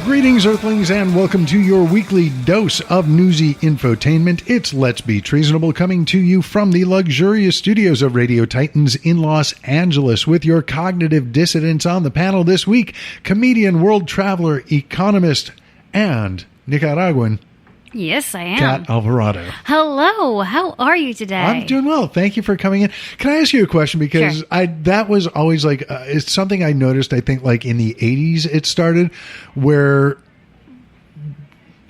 Greetings, Earthlings, and welcome to your weekly dose of newsy infotainment. It's Let's Be Treasonable, coming to you from the luxurious studios of Radio Titans in Los Angeles, with your cognitive dissidents on the panel this week: comedian, world traveler, economist, and Nicaraguan. Yes, I am. Cat Alvarado. Hello. How are you today? I'm doing well. Thank you for coming in. Can I ask you a question? Because Sure. that was always like, it's something I noticed, I think like in the 80s it started, where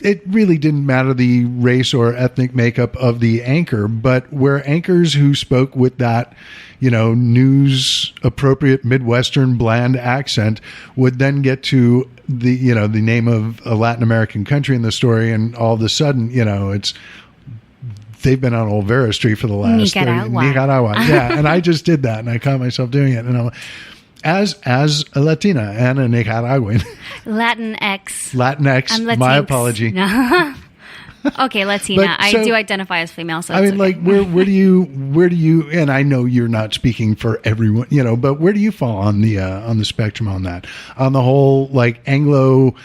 it really didn't matter the race or ethnic makeup of the anchor, but where anchors who spoke with that, news appropriate Midwestern bland accent would then get to the name of a Latin American country in the story, and all of a sudden, they've been on Olvera Street for the last Nicaragua. Yeah, and I just did that, and I caught myself doing it, and I'm as a Latina and a Nicaraguan. Latinx. I'm Latinx. My apology. No. Okay, Latina. I do identify as female, so it's okay. where do you? And I know you're not speaking for everyone, but where do you fall on the spectrum on that? On the whole, like Anglo,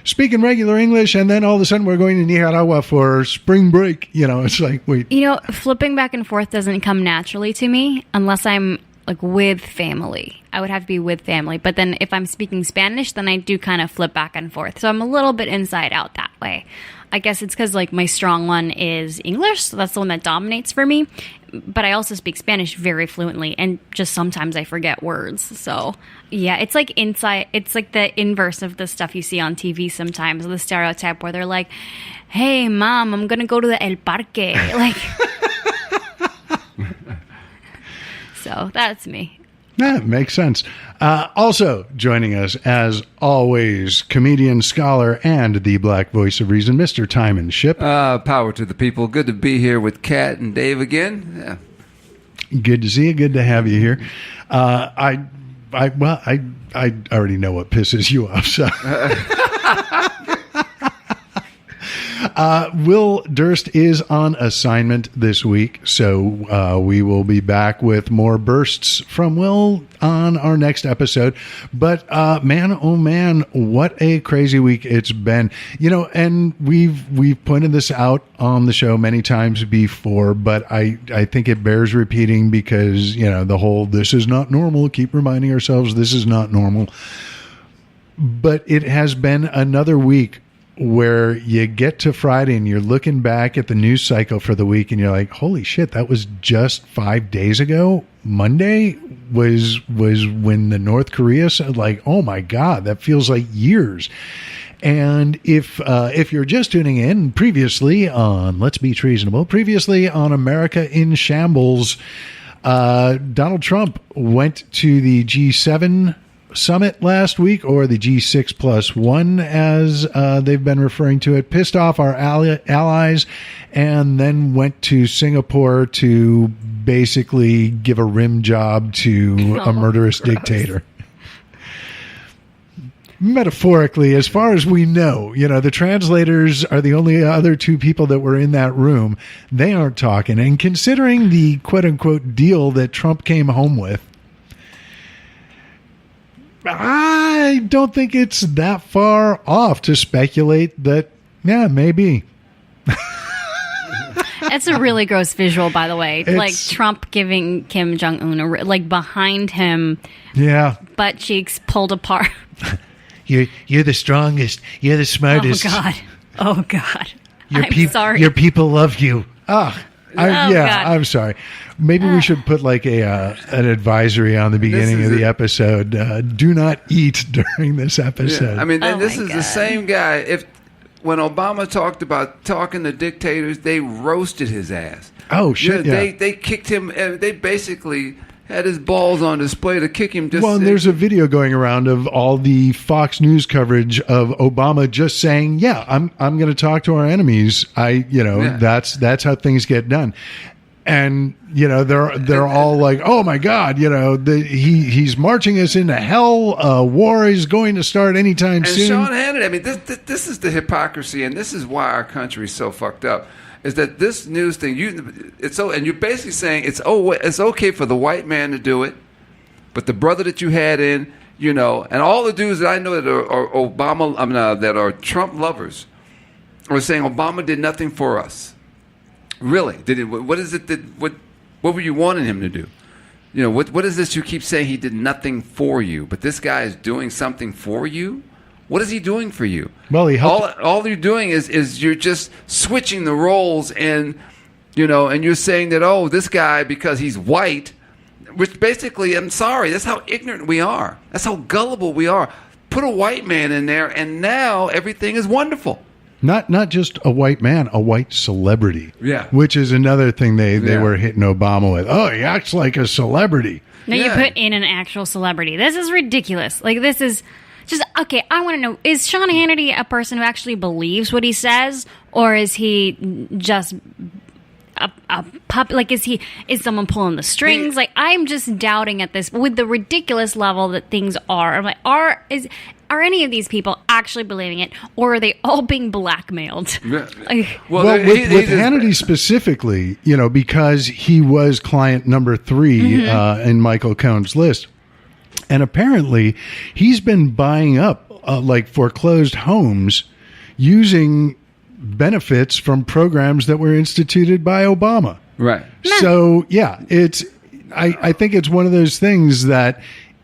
speaking regular English, and then all of a sudden we're going to Nicaragua for spring break. It's like, wait. Flipping back and forth doesn't come naturally to me unless I'm like with family. I would have to be with family. But then if I'm speaking Spanish, then I do kind of flip back and forth. So I'm a little bit inside out that way. I guess it's because like my strong one is English, so that's the one that dominates for me. But I also speak Spanish very fluently, and just sometimes I forget words. So yeah, it's like it's like the inverse of the stuff you see on TV sometimes, the stereotype where they're like, "Hey mom, I'm gonna go to the El Parque." Like, so that's me. That makes sense. Also joining us, as always, comedian, scholar, and the black voice of reason, Mr. Tymon, Shipp. Power to the people. Good to be here with Kat and Dave again. Yeah. Good to see you. Good to have you here. I already know what pisses you off, so. Will Durst is on assignment this week, so we will be back with more bursts from Will on our next episode. But man, oh man, what a crazy week it's been. And we've pointed this out on the show many times before, but I think it bears repeating because, the whole "this is not normal," keep reminding ourselves this is not normal. But it has been another week where you get to Friday and you're looking back at the news cycle for the week and you're like, holy shit, that was just 5 days ago. Monday was when the North Korea said, like, oh my God, that feels like years. And if you're just tuning in, previously on Let's Be Treasonable, previously on America in Shambles, Donald Trump went to the G7 summit last week, or the G6+1 as they've been referring to it, pissed off our allies, and then went to Singapore to basically give a rim job to a murderous dictator. Metaphorically, as far as we know, the translators are the only other two people that were in that room. They aren't talking. And considering the quote-unquote deal that Trump came home with, I don't think it's that far off to speculate that, yeah, maybe. That's a really gross visual, by the way. Like Trump giving Kim Jong-un like behind him. Yeah. Butt cheeks pulled apart. You're the strongest. You're the smartest. Oh God. I'm sorry. Your people love you. God. I'm sorry. Maybe we should put like an advisory on the beginning of the episode. Do not eat during this episode. Yeah, I mean, this is the same guy. When Obama talked about talking to dictators, they roasted his ass. Oh shit! They kicked him. They basically had his balls on display to kick him. And there's a video going around of all the Fox News coverage of Obama just saying, "Yeah, I'm going to talk to our enemies." That's how things get done. And they're all like, "Oh my God!" He's marching us into hell. War is going to start anytime soon. And Sean Hannity, I mean, this is the hypocrisy, and this is why our country is so fucked up. Is that this news thing? And you're basically saying it's okay for the white man to do it, but the brother that you had in, and all the dudes that I know that are Obama, that are Trump lovers, are saying Obama did nothing for us. Really? Did it? What is it that what were you wanting him to do? What is this you keep saying he did nothing for you, but this guy is doing something for you? What is he doing for you? Well, he helped. All you're doing is you're just switching the roles, and and you're saying that, this guy, because he's white, which basically, I'm sorry, that's how ignorant we are. That's how gullible we are. Put a white man in there, and now everything is wonderful. Not just a white man, a white celebrity. Yeah. Which is another thing they were hitting Obama with. Oh, he acts like a celebrity. No, you put in an actual celebrity. This is ridiculous. Like, this is just, okay, I want to know, is Sean Hannity a person who actually believes what he says? Or is he just a puppet? Like, is someone pulling the strings? Like, I'm just doubting at this, with the ridiculous level that things are. I'm like, are any of these people actually believing it, or are they all being blackmailed? Like, with Hannity specifically, because he was client number 3 in Michael Cohen's list, and apparently he's been buying up like foreclosed homes using benefits from programs that were instituted by Obama. Right. So yeah, I think it's one of those things that,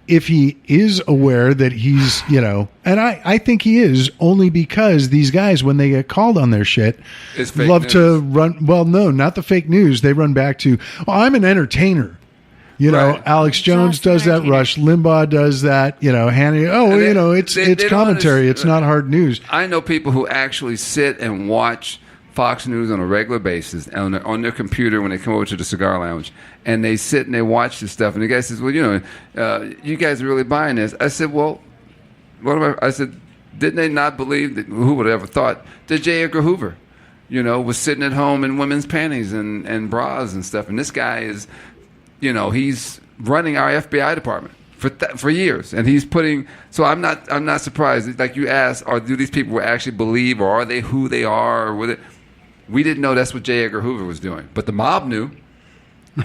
if he is aware that he's, and I think he is, only because these guys, when they get called on their shit, love to run. Well, no, not the fake news. They run back to, I'm an entertainer. Right. Alex Jones does that. Rush Limbaugh does that. Hannity. It's commentary. It's not hard news. I know people who actually sit and watch Fox News on a regular basis on their computer when they come over to the cigar lounge, and they sit and they watch this stuff. And the guy says, "Well, you guys are really buying this." I said, "Well, I said, didn't they not believe that? Who would have ever thought that J. Edgar Hoover, was sitting at home in women's panties and bras and stuff? And this guy is, he's running our FBI department for years, and he's putting. So I'm not surprised. Like you asked, do these people actually believe, or are they who they are, or whether we didn't know that's what J. Edgar Hoover was doing, but the mob knew.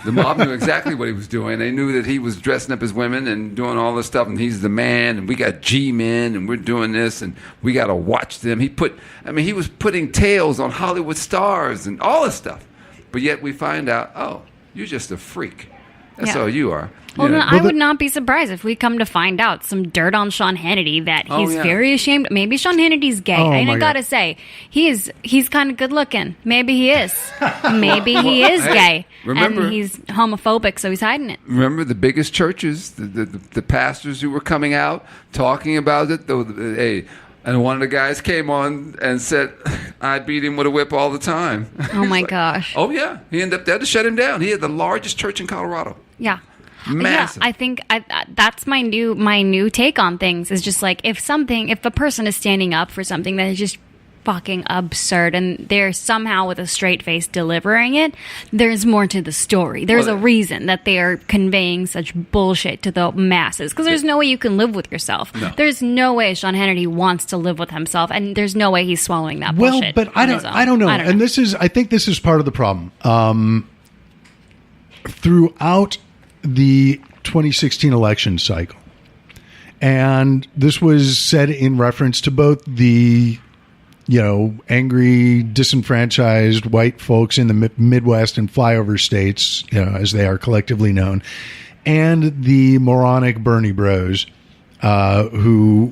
The mob knew exactly what he was doing. They knew that he was dressing up as women and doing all this stuff, and he's the man, and we got G-men, and we're doing this, and we got to watch them. He was putting tails on Hollywood stars and all this stuff. But yet we find out, you're just a freak. That's all you are. Well, then I would not be surprised if we come to find out some dirt on Sean Hannity that he's very ashamed. Maybe Sean Hannity's gay. And I gotta say, he's kind of good looking. Maybe he is. Maybe he is gay. Remember, and he's homophobic, so he's hiding it. Remember the biggest churches, the pastors who were coming out talking about it. And one of the guys came on and said, I beat him with a whip all the time. Oh, my gosh. Oh, yeah. They had to shut him down. He had the largest church in Colorado. Yeah. Massive. Yeah, I think that's my new take on things, is just like, if a person is standing up for something that is just fucking absurd and they're somehow with a straight face delivering it, there's more to the story. There's a reason that they are conveying such bullshit to the masses, because there's no way you can live with yourself. No. There's no way Sean Hannity wants to live with himself, and there's no way he's swallowing that bullshit. Well, but I don't know. And I think this is part of the problem. Throughout the 2016 election cycle, and this was said in reference to both the angry, disenfranchised white folks in the Midwest and flyover states, as they are collectively known, and the moronic Bernie bros, who,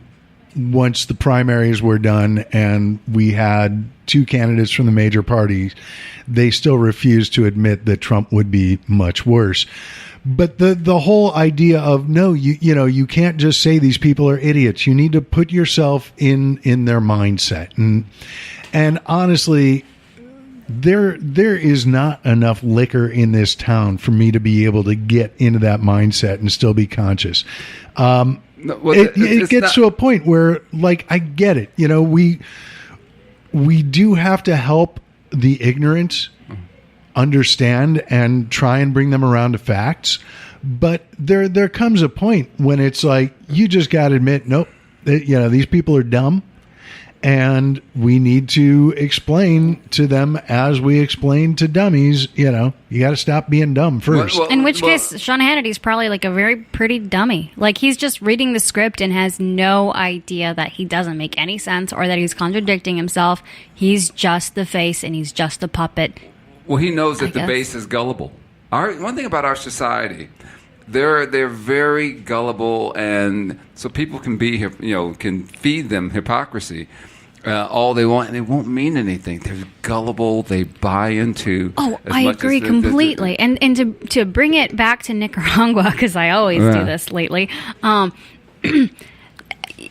once the primaries were done and we had 2 candidates from the major parties, they still refused to admit that Trump would be much worse. But the whole idea of, no, you can't just say these people are idiots. You need to put yourself in their mindset. And honestly, there is not enough liquor in this town for me to be able to get into that mindset and still be conscious. It gets to a point where, like, I get it. We do have to help the ignorant understand and try and bring them around to facts, but there comes a point when it's like, you just got to admit, nope, these people are dumb, And we need to explain to them as we explain to dummies, you got to stop being dumb first. In which case, Sean Hannity's probably like a very pretty dummy. Like he's just reading the script and has no idea that he doesn't make any sense or that he's contradicting himself. He's just the face and he's just a puppet. Well, he knows that the base is gullible. One thing about our society, they're very gullible, and so people can can feed them hypocrisy all they want, and it won't mean anything. They're gullible. They buy into. Oh, I agree completely. And to bring it back to Nicaragua, because I always do this lately.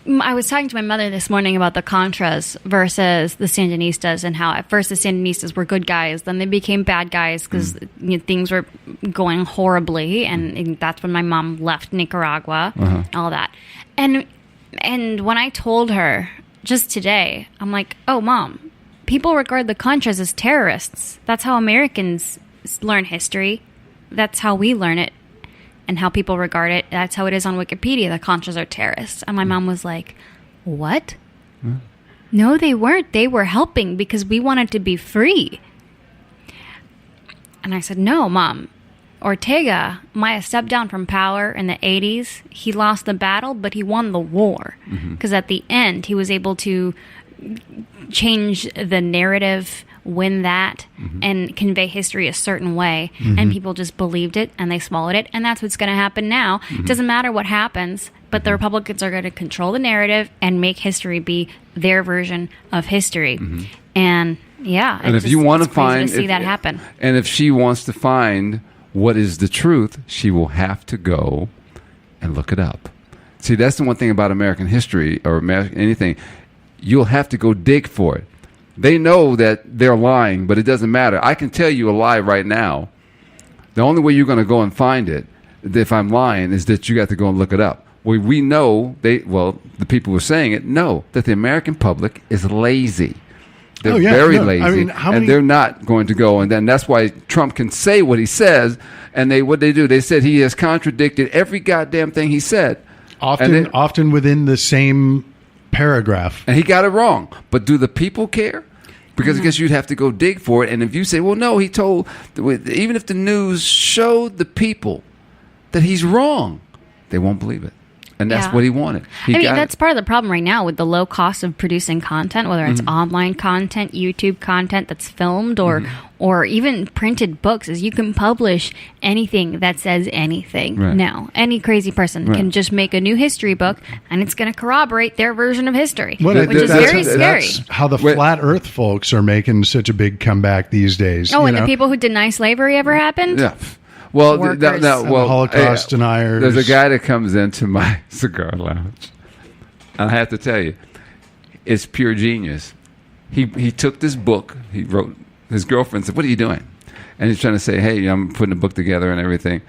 I was talking to my mother this morning about the Contras versus the Sandinistas, and how at first the Sandinistas were good guys, then they became bad guys because things were going horribly, and that's when my mom left Nicaragua, all that. And when I told her just today, I'm like, oh, Mom, people regard the Contras as terrorists. That's how Americans learn history. That's how we learn it. And how people regard it. That's how it is on Wikipedia. The Contras are terrorists. And my mom was like, what? No, they weren't. They were helping because we wanted to be free. And I said, no, Mom. Ortega might have stepped down from power in the 80s. He lost the battle, but he won the war. Because at the end, he was able to change the narrative, win that, and convey history a certain way, and people just believed it and they swallowed it, and that's what's going to happen now. It doesn't matter what happens, but the Republicans are going to control the narrative and make history be their version of history. And and if you want to find see that happen, and if she wants to find what is the truth, she will have to go and look it up. See, that's the one thing about American history or anything. You'll have to go dig for it. They know that they're lying, but it doesn't matter. I can tell you a lie right now. The only way you're going to go and find it, if I'm lying, is that you got to go and look it up. We know, the people who are saying it know that the American public is lazy. They're very lazy, and they're not going to go. And then that's why Trump can say what he says, and what they do, they said he has contradicted every goddamn thing he said. Often within the same paragraph. And he got it wrong. But do the people care? Because I guess you'd have to go dig for it. And if you say, well, no, he told, even if the news showed the people that he's wrong, they won't believe it. And that's what he wanted. That's part of the problem right now with the low cost of producing content, whether it's online content, YouTube content that's filmed, or even printed books, is you can publish anything that says anything now. Any crazy person can just make a new history book, and it's going to corroborate their version of history, which is very scary. That's how the flat earth folks are making such a big comeback these days. Oh, and the people who deny slavery ever happened? Yeah. Well, Holocaust deniers. There's a guy that comes into my cigar lounge, and I have to tell you, it's pure genius. He took this book. He wrote. His girlfriend said, "What are you doing?" And he's trying to say, "Hey, I'm putting a book together and everything."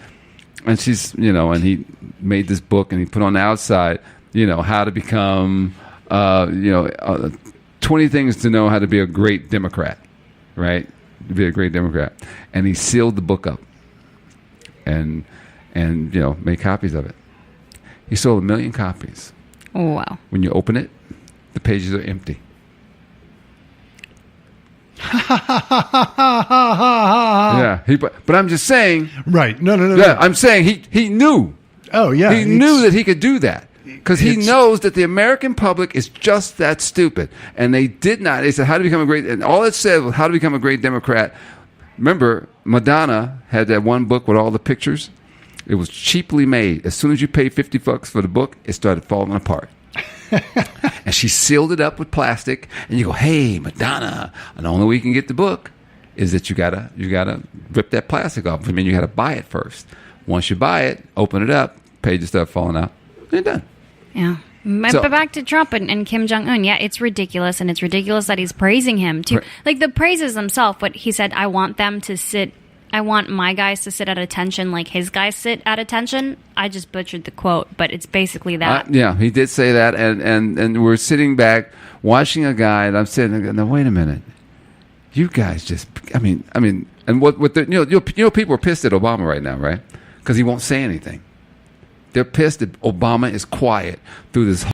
And she's, and he made this book, and he put on the outside, how to become, 20 things to know how to be a great Democrat, right? To be a great Democrat. And he sealed the book up. And make copies of it. He sold 1 million copies. Oh, wow. When you open it, the pages are empty. Yeah, but I'm just saying. Right. No. Yeah, I'm saying he knew. Oh, yeah. He knew that he could do that. Because he knows that the American public is just that stupid. And they did not. They said, how to become a great... And all it said was how to become a great Democrat. Remember, Madonna had that one book with all the pictures. It was cheaply made. As soon as you paid $50 for the book, it started falling apart. And she sealed it up with plastic. And you go, hey, Madonna, and the only way you can get the book is that you gotta rip that plastic off. I mean, you gotta buy it first. Once you buy it, open it up, pages start falling out, and you're done. Yeah. But back to Trump and Kim Jong-un. Yeah, it's ridiculous, and it's ridiculous that he's praising him too. Like the praises himself, what he said, I want my guys to sit at attention like his guys sit at attention. I just butchered the quote, but it's basically that. Yeah, he did say that, and we're sitting back watching a guy, and I'm sitting there, now wait a minute. You guys just, and what the, people are pissed at Obama right now, right? Because he won't say anything. They're pissed that Obama is quiet through this